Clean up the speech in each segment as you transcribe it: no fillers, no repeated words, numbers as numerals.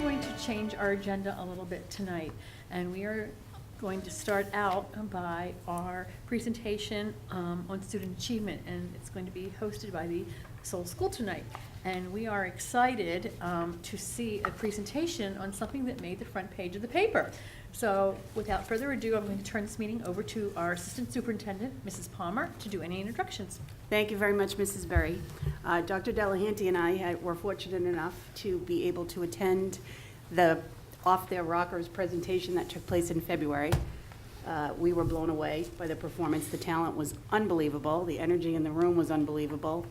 going to change our agenda a little bit tonight, and we are going to start out by our presentation on student achievement, and it's going to be hosted by the Soule School tonight. And we are excited to see a presentation on something that made the front page of the paper. So without further ado, I'm going to turn this meeting over to our Assistant Superintendent, Mrs. Palmer, to do any introductions. Thank you very much, Mrs. Berry. Dr. Delahanty and I were fortunate enough to be able to attend the Off Their Rockers presentation that took place in February. We were blown away by the performance. The talent was unbelievable. The energy in the room was unbelievable.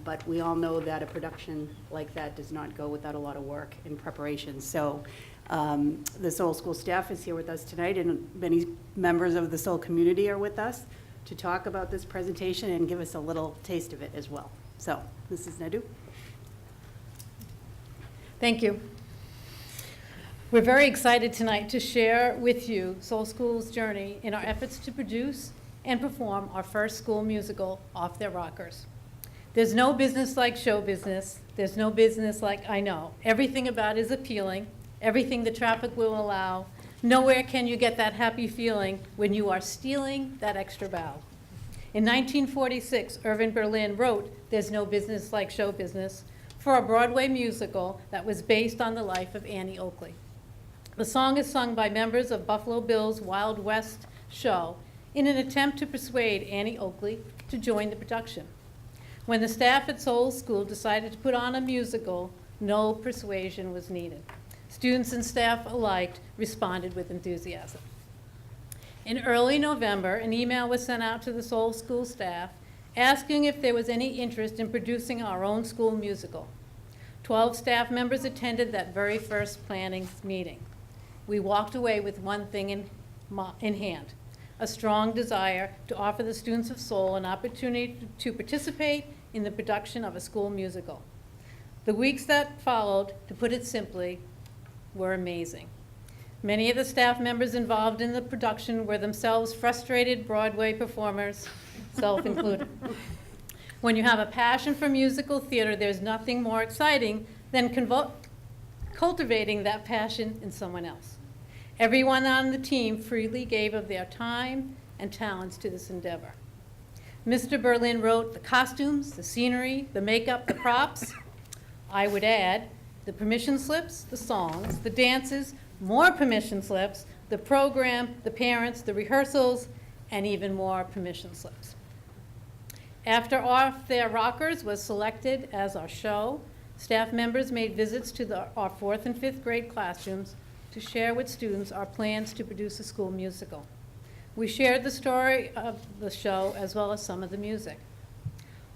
But we all know that a production like that does not go without a lot of work and preparation. So the Soule School staff is here with us tonight, and many members of the Soule community are with us to talk about this presentation and give us a little taste of it as well. So, Mrs. Naidu. Thank you. We're very excited tonight to share with you Soule School's journey in our efforts to produce and perform our first school musical, Off Their Rockers. There's no business like show business. There's no business like I Know. Everything about it is appealing, everything the traffic will allow. Nowhere can you get that happy feeling when you are stealing that extra bow. In 1946, Irving Berlin wrote, "There's no business like show business," for a Broadway musical that was based on the life of Annie Oakley. The song is sung by members of Buffalo Bill's Wild West show in an attempt to persuade Annie Oakley to join the production. When the staff at Soule School decided to put on a musical, no persuasion was needed. Students and staff alike responded with enthusiasm. In early November, an email was sent out to the Soule School staff asking if there was any interest in producing our own school musical. 12 staff members attended that very first planning meeting. We walked away with one thing in hand, a strong desire to offer the students of Soule an opportunity to participate in the production of a school musical. The weeks that followed, to put it simply, were amazing. Many of the staff members involved in the production were themselves frustrated Broadway performers, self included. When you have a passion for musical theater, there's nothing more exciting than cultivating that passion in someone else. Everyone on the team freely gave of their time and talents to this endeavor. Mr. Berlin wrote the costumes, the scenery, the makeup, the props. I would add the permission slips, the songs, the dances, more permission slips, the program, the parents, the rehearsals, and even more permission slips. After Off Their Rockers was selected as our show, staff members made visits to our 4th and 5th grade classrooms to share with students our plans to produce a school musical. We shared the story of the show as well as some of the music.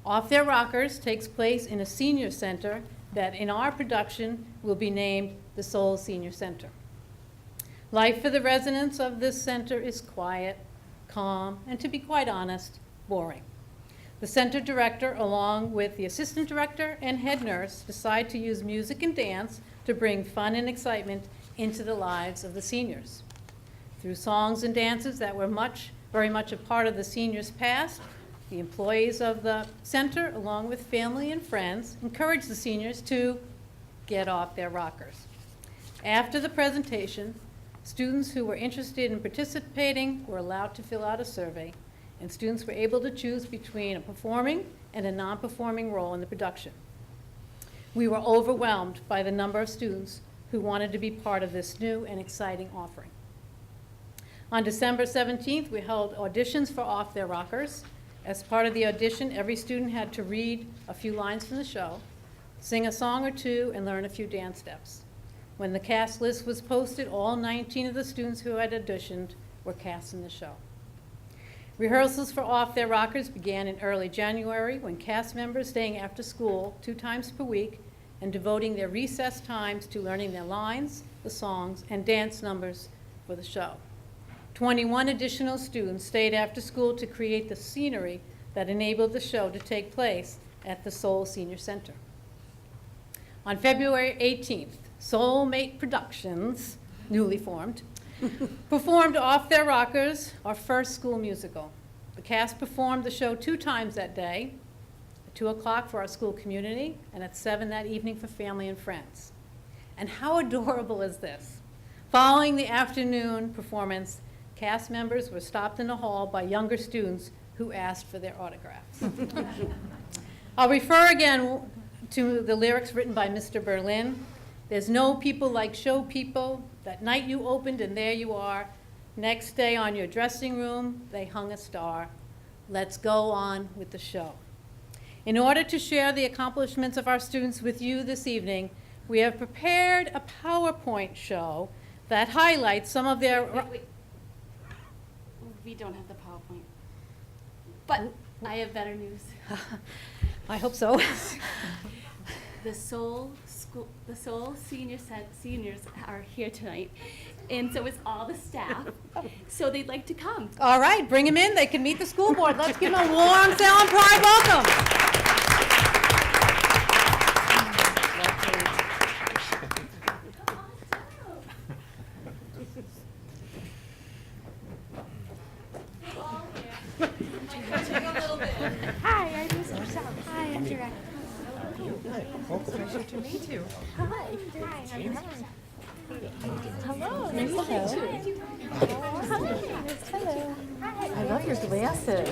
Off Their Rockers takes place in a senior center that in our production will be named the Soule Senior Center. Life for the residents of this center is quiet, calm, and to be quite honest, boring. The center director, along with the assistant director and head nurse, decide to use music and dance to bring fun and excitement into the lives of the seniors. Through songs and dances that were very much a part of the seniors' past, the employees of the center, along with family and friends, encouraged the seniors to get off their rockers. After the presentation, students who were interested in participating were allowed to fill out a survey, and students were able to choose between a performing and a non-performing role in the production. We were overwhelmed by the number of students who wanted to be part of this new and exciting offering. On December 17th, we held auditions for Off Their Rockers. As part of the audition, every student had to read a few lines from the show, sing a song or two, and learn a few dance steps. When the cast list was posted, all 19 of the students who had auditioned were cast in the show. Rehearsals for Off Their Rockers began in early January when cast members staying after school 2 times per week and devoting their recess times to learning their lines, the songs, and dance numbers for the show. 21 additional students stayed after school to create the scenery that enabled the show to take place at the Soule Senior Center. On February 18th, Soulmate Productions, newly formed, performed Off Their Rockers, our first school musical. The cast performed the show 2 times that day, at 2 o'clock for our school community and at 7 that evening for family and friends. And how adorable is this? Following the afternoon performance, cast members were stopped in the hall by younger students who asked for their autographs. I'll refer again to the lyrics written by Mr. Berlin. There's no people like show people. That night you opened and there you are. Next day on your dressing room, they hung a star. Let's go on with the show. In order to share the accomplishments of our students with you this evening, we have prepared a PowerPoint show that highlights some of their... Wait. We don't have the PowerPoint. But I have better news. I hope so. The Soule seniors are here tonight, and so is all the staff. So they'd like to come. All right, bring them in. They can meet the school board. Let's give them a warm Sound Pride welcome. Hi, I'm Miss Michelle. Hi, I'm Direct. Pleasure to meet you. Hi. Hi, I'm Helen. Hello, nice to meet you. Hello. I love your glasses.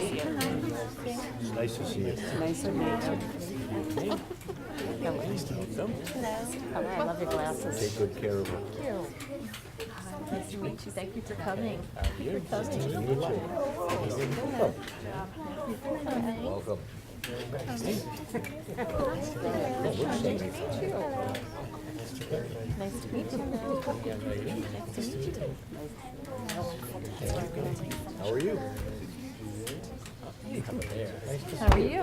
It's nice to see you. Nice to meet you. Hello, I love your glasses. Take good care of her. Thank you. Nice to meet you. Thank you for coming. You too. Welcome. Nice to meet you. Nice to meet you. How are you? How are you?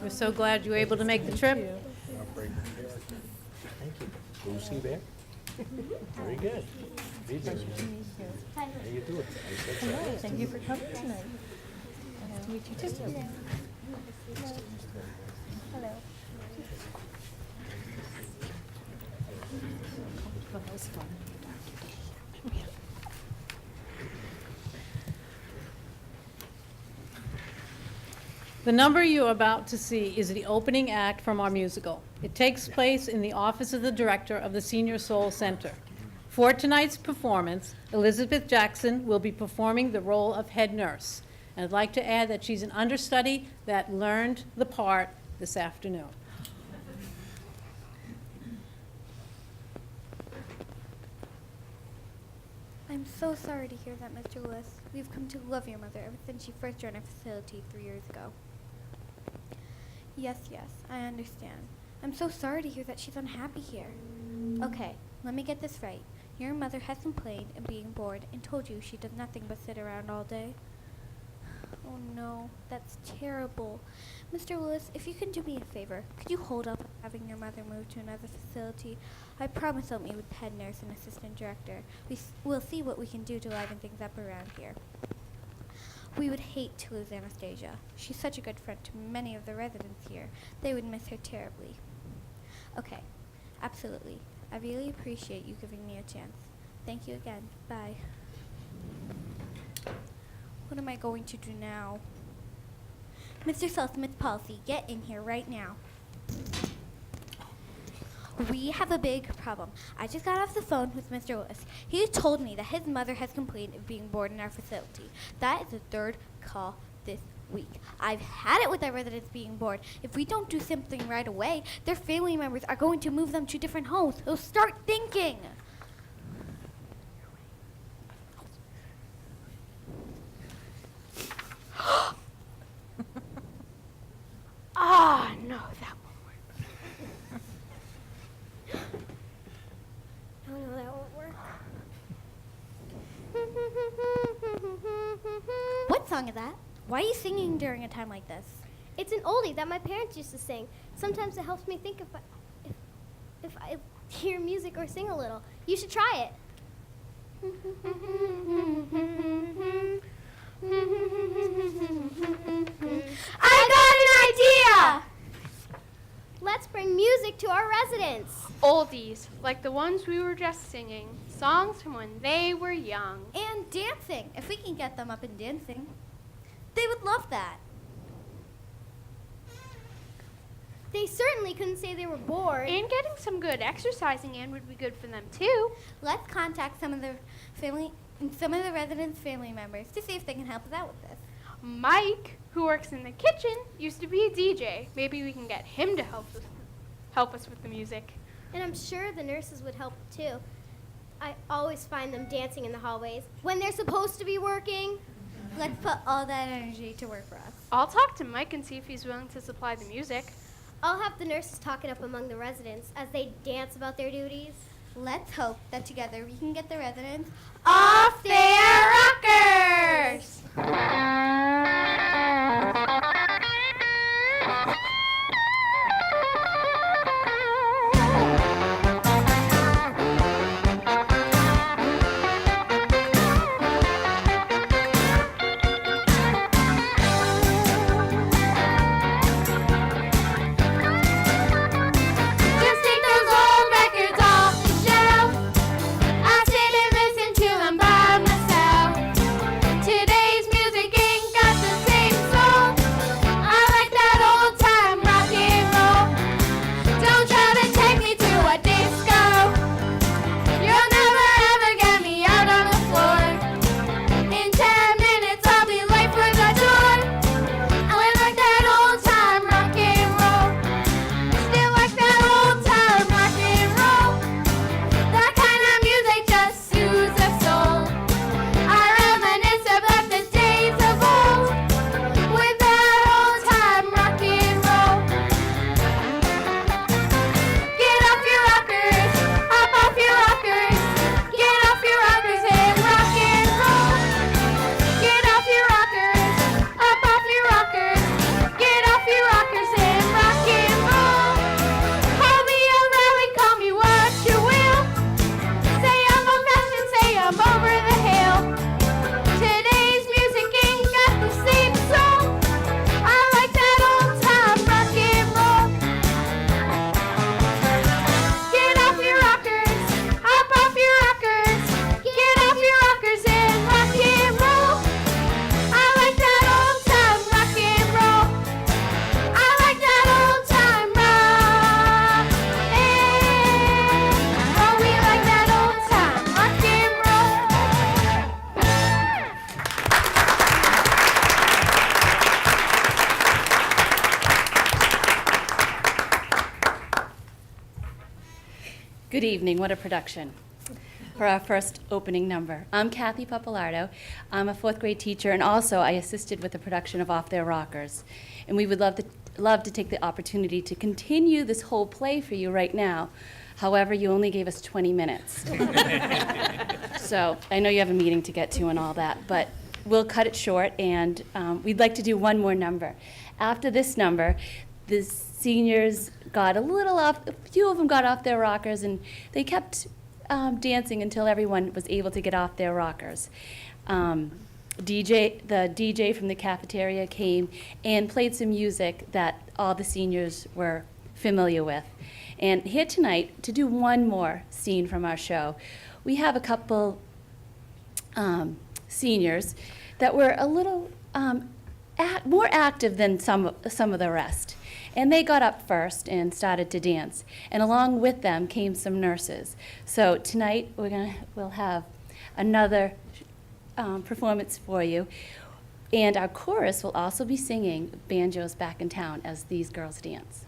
We're so glad you were able to make the trip. Thank you. Lucy there? Very good. Evening. How you doing? Hello, thank you for coming tonight. Nice to meet you too. Hello. That was fun. The number you're about to see is the opening act from our musical. It takes place in the office of the director of the Senior Soul Center. For tonight's performance, Elizabeth Jackson will be performing the role of head nurse. And I'd like to add that she's an understudy that learned the part this afternoon. I'm so sorry to hear that, Mr. Lewis. We've come to love your mother ever since she first joined our facility 3 years ago. Yes, I understand. I'm so sorry to hear that she's unhappy here. Okay, let me get this right. Your mother has complained of being bored and told you she does nothing but sit around all day. Oh no, that's terrible. Mr. Lewis, if you can do me a favor, could you hold up having your mother move to another facility? I promise I'll meet with the head nurse and assistant director. We'll see what we can do to liven things up around here. We would hate to lose Anastasia. She's such a good friend to many of the residents here. They would miss her terribly. Okay, absolutely. I really appreciate you giving me a chance. Thank you again. Bye. What am I going to do now? Mr. Selfsmith's policy, get in here right now. We have a big problem. I just got off the phone with Mr. Lewis. He told me that his mother has complained of being bored in our facility. That is the third call this week. I've had it with our residents being bored. If we don't do something right away, their family members are going to move them to different homes. So start thinking. No, that won't work. No, that won't work. What song is that? Why are you singing during a time like this? It's an oldie that my parents used to sing. Sometimes it helps me think if I hear music or sing a little. You should try it. I got an idea! Let's bring music to our residents. Oldies, like the ones we were just singing. Songs from when they were young. And dancing, if we can get them up and dancing. They would love that. They certainly couldn't say they were bored. And getting some good exercising in would be good for them too. Let's contact some of the residents' family members to see if they can help us out with this. Mike, who works in the kitchen, used to be a DJ. Maybe we can get him to help us with the music. And I'm sure the nurses would help too. I always find them dancing in the hallways when they're supposed to be working. Let's put all that energy to work for us. I'll talk to Mike and see if he's willing to supply the music. I'll have the nurses talk it up among the residents as they dance about their duties. Let's hope that together we can get the residents Off their rockers! Just take those old records off the shelf. I sit and listen to them by myself. Today's music ain't got the same soul. I like that old time rock and roll. Don't try to take me to a disco. You'll never ever get me out on the floor. In 10 minutes I'll be late for the door. I like that old time rock and roll. Still like that old time rock and roll. That kind of music just soothes the soul. I reminisce about the days of old with that old time rock and roll. Get off your rockers, hop off your rockers. Get off your rockers and rock and roll. Get off your rockers, hop off your rockers. Get off your rockers and rock and roll. Call me a rally, call me what you will. Say I'm old fashioned, say I'm over the hill. Today's music ain't got the same soul. I like that old time rock and roll. Get off your rockers, hop off your rockers. Get off your rockers and rock and roll. I like that old time rock and roll. I like that old time rock and roll. We like that old time rock and Good evening, what a production for our first opening number. I'm Kathy Papalardo. I'm a fourth grade teacher, and also I assisted with the production of Off Their Rockers. And we would love to take the opportunity to continue this whole play for you right now. However, you only gave us 20 minutes. So I know you have a meeting to get to and all that, but we'll cut it short, and we'd like to do one more number. After this number, the seniors got a few of them got off their rockers, and they kept dancing until everyone was able to get off their rockers. The DJ from the cafeteria came and played some music that all the seniors were familiar with. And here tonight, to do one more scene from our show, we have a couple seniors that were a little more active than some of the rest. And they got up first and started to dance. And along with them came some nurses. So tonight we'll have another performance for you. And our chorus will also be singing Banjo's Back in Town as these girls dance.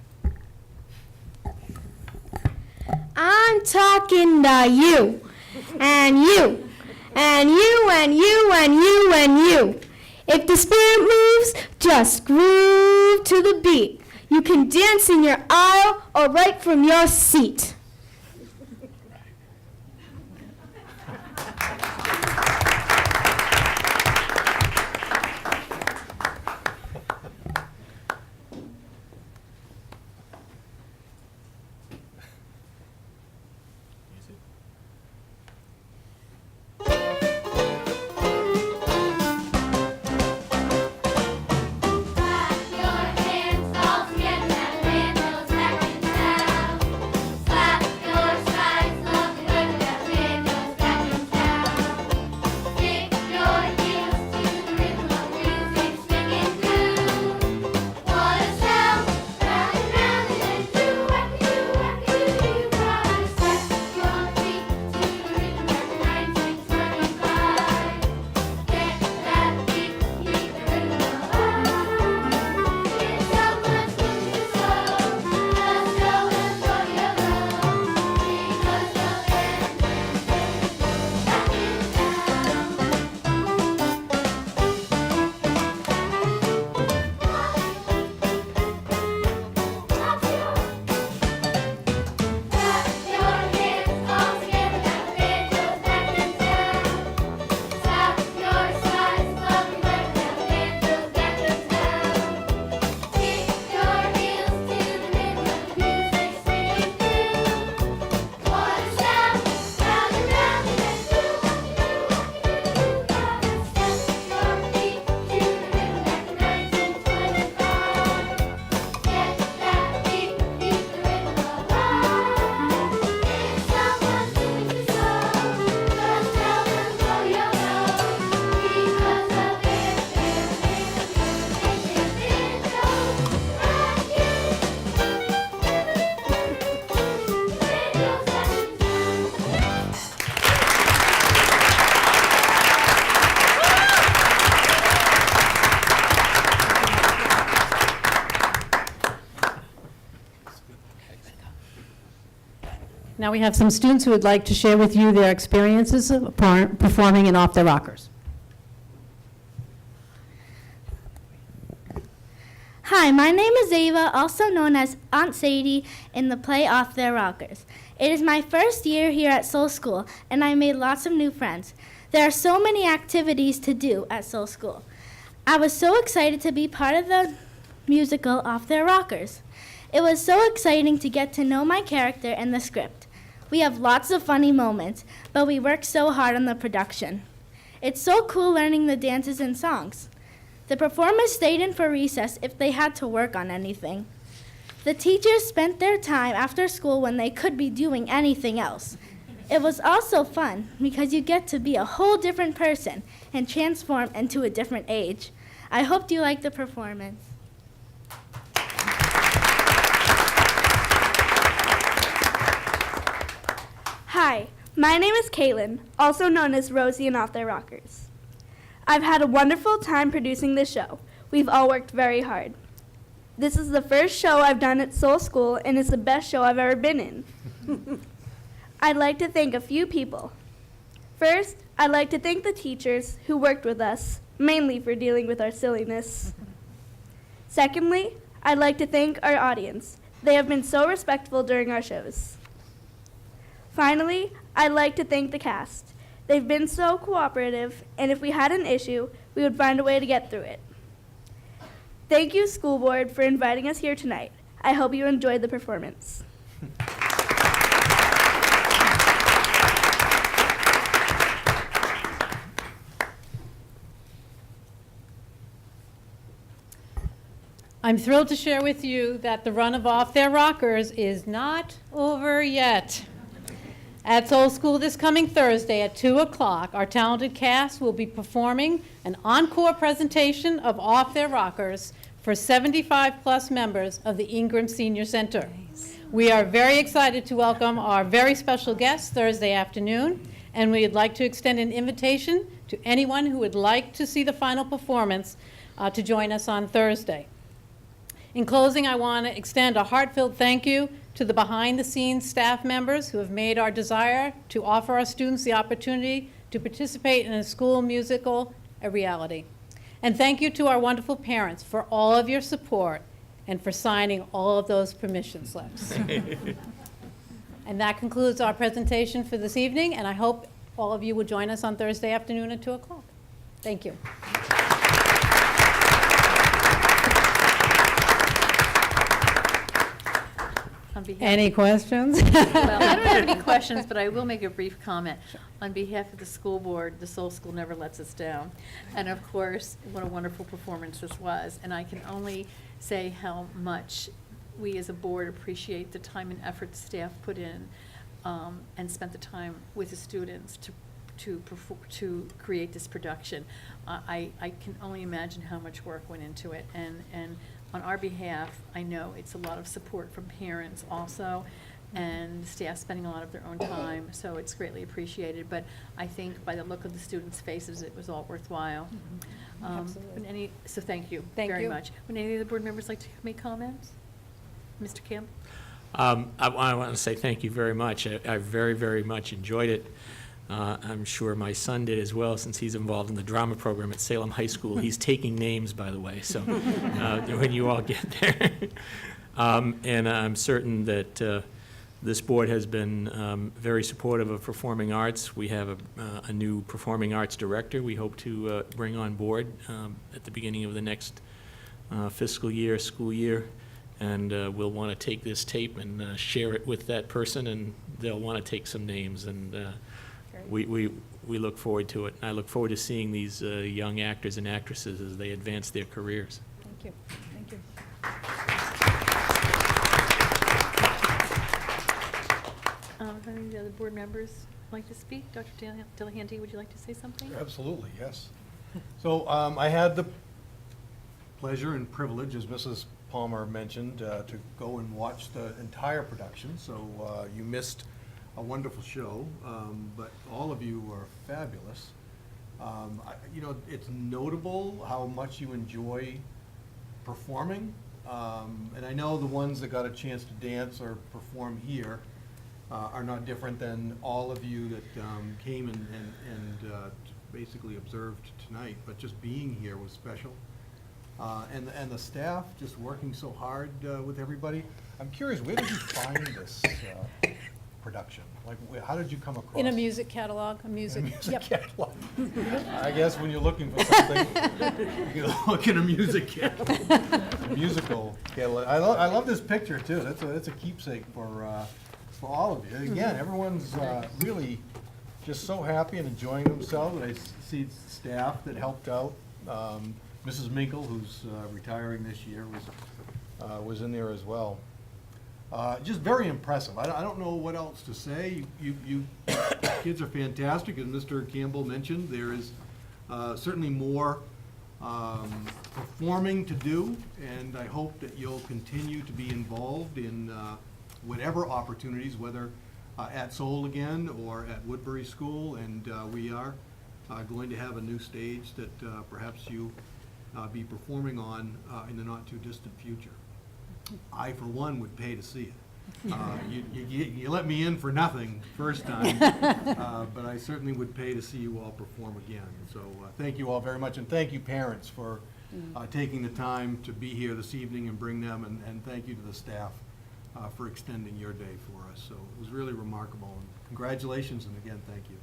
I'm talking to you, and you, and you, and you, and you, and you. If the spirit moves, just groove to the beat. You can dance in your aisle or right from your seat. Clap your hands all together, that banjo's back in town. Clap Now we have some students who would like to share with you their experiences of performing in Off Their Rockers. Hi, my name is Ava, also known as Aunt Sadie in the play Off Their Rockers. It is my first year here at Soule School, and I made lots of new friends. There are so many activities to do at Soule School. I was so excited to be part of the musical Off Their Rockers. It was so exciting to get to know my character and the script. We have lots of funny moments, but we worked so hard on the production. It's so cool learning the dances and songs. The performers stayed in for recess if they had to work on anything. The teachers spent their time after school when they could be doing anything else. It was also fun because you get to be a whole different person and transform into a different age. I hope you liked the performance. Hi, my name is Caitlin, also known as Rosie and Off Their Rockers. I've had a wonderful time producing this show. We've all worked very hard. This is the first show I've done at Soule School, and it's the best show I've ever been in. I'd like to thank a few people. First, I'd like to thank the teachers who worked with us, mainly for dealing with our silliness. Secondly, I'd like to thank our audience. They have been so respectful during our shows. Finally, I'd like to thank the cast. They've been so cooperative, and if we had an issue, we would find a way to get through it. Thank you, School Board, for inviting us here tonight. I hope you enjoyed the performance. I'm thrilled to share with you that the run of Off Their Rockers is not over yet. At Soule School this coming Thursday at 2 o'clock, our talented cast will be performing an encore presentation of Off Their Rockers for 75-plus members of the Ingram Senior Center. We are very excited to welcome our very special guests Thursday afternoon, and we'd like to extend an invitation to anyone who would like to see the final performance to join us on Thursday. In closing, I want to extend a heartfelt thank you to the behind-the-scenes staff members who have made our desire to offer our students the opportunity to participate in a school musical a reality. And thank you to our wonderful parents for all of your support and for signing all of those permission slips. And that concludes our presentation for this evening, and I hope all of you will join us on Thursday afternoon at 2 o'clock. Thank you. Any questions? Well, I don't have any questions, but I will make a brief comment. On behalf of the school board, the Soule School never lets us down. And of course, what a wonderful performance this was. And I can only say how much we as a board appreciate the time and effort the staff put in and spent the time with the students to create this production. I can only imagine how much work went into it. And on our behalf, I know it's a lot of support from parents also, and staff spending a lot of their own time, so it's greatly appreciated. But I think by the look of the students' faces, it was all worthwhile. Absolutely. So thank you Thank very you. much. Would any of the board members like to make comments? Mr. Campbell? I want to say thank you very much. I very, very much enjoyed it. I'm sure my son did as well, since he's involved in the drama program at Salem High School. He's taking names, by the way, so when you all get there. And I'm certain that this board has been very supportive of performing arts. We have a new performing arts director we hope to bring on board at the beginning of the next fiscal year, school year. And we'll want to take this tape and share it with that person, and they'll want to take some names. And we look forward to it. I look forward to seeing these young actors and actresses as they advance their careers. Thank you. Thank you. If any of the other board members like to speak? Dr. Delahanty, would you like to say something? Absolutely, yes. So I had the pleasure and privilege, as Mrs. Palmer mentioned, to go and watch the entire production. So you missed a wonderful show, but all of you were fabulous. You know, it's notable how much you enjoy performing. And I know the ones that got a chance to dance or perform here are not different than all of you that came and basically observed tonight, but just being here was special. And the staff just working so hard with everybody. I'm curious, where did you find this production? Like, how did you come across? In a music catalog, a In a music, music yep. catalog. I guess when you're looking for something, you look in a music catalog, a musical catalog. I love this picture too. That's a keepsake for all of you. Again, everyone's really just so happy and enjoying themselves. I see staff that helped out. Mrs. Minkle, who's retiring this year, was in there as well. Just very impressive. I don't know what else to say. You kids are fantastic, as Mr. Campbell mentioned. There is certainly more performing to do, and I hope that you'll continue to be involved in whatever opportunities, whether at Soule again or at Woodbury School, and we are going to have a new stage that perhaps you be performing on in the not-too-distant future. I, for one, would pay to see it. You let me in for nothing first time, but I certainly would pay to see you all perform again. So thank you all very much, and thank you, parents, for taking the time to be here this evening and bring them, and thank you to the staff for extending your day for us. So it was really remarkable, and congratulations, and again, thank you.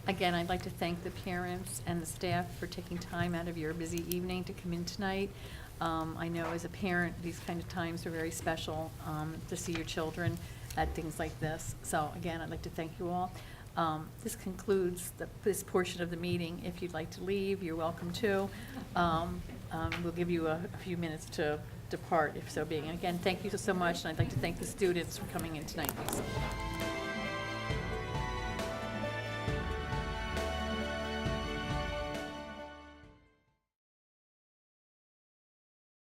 Again, I'd like to thank the parents and the staff for taking time out of your busy evening to come in tonight. I know as a parent, these kind of times are very special to see your children at things like this. So again, I'd like to thank you all. This concludes this portion of the meeting. If you'd like to leave, you're welcome to. We'll give you a few minutes to depart, if so being. And again, thank you so much, and I'd like to thank the students for coming in tonight. Lisa.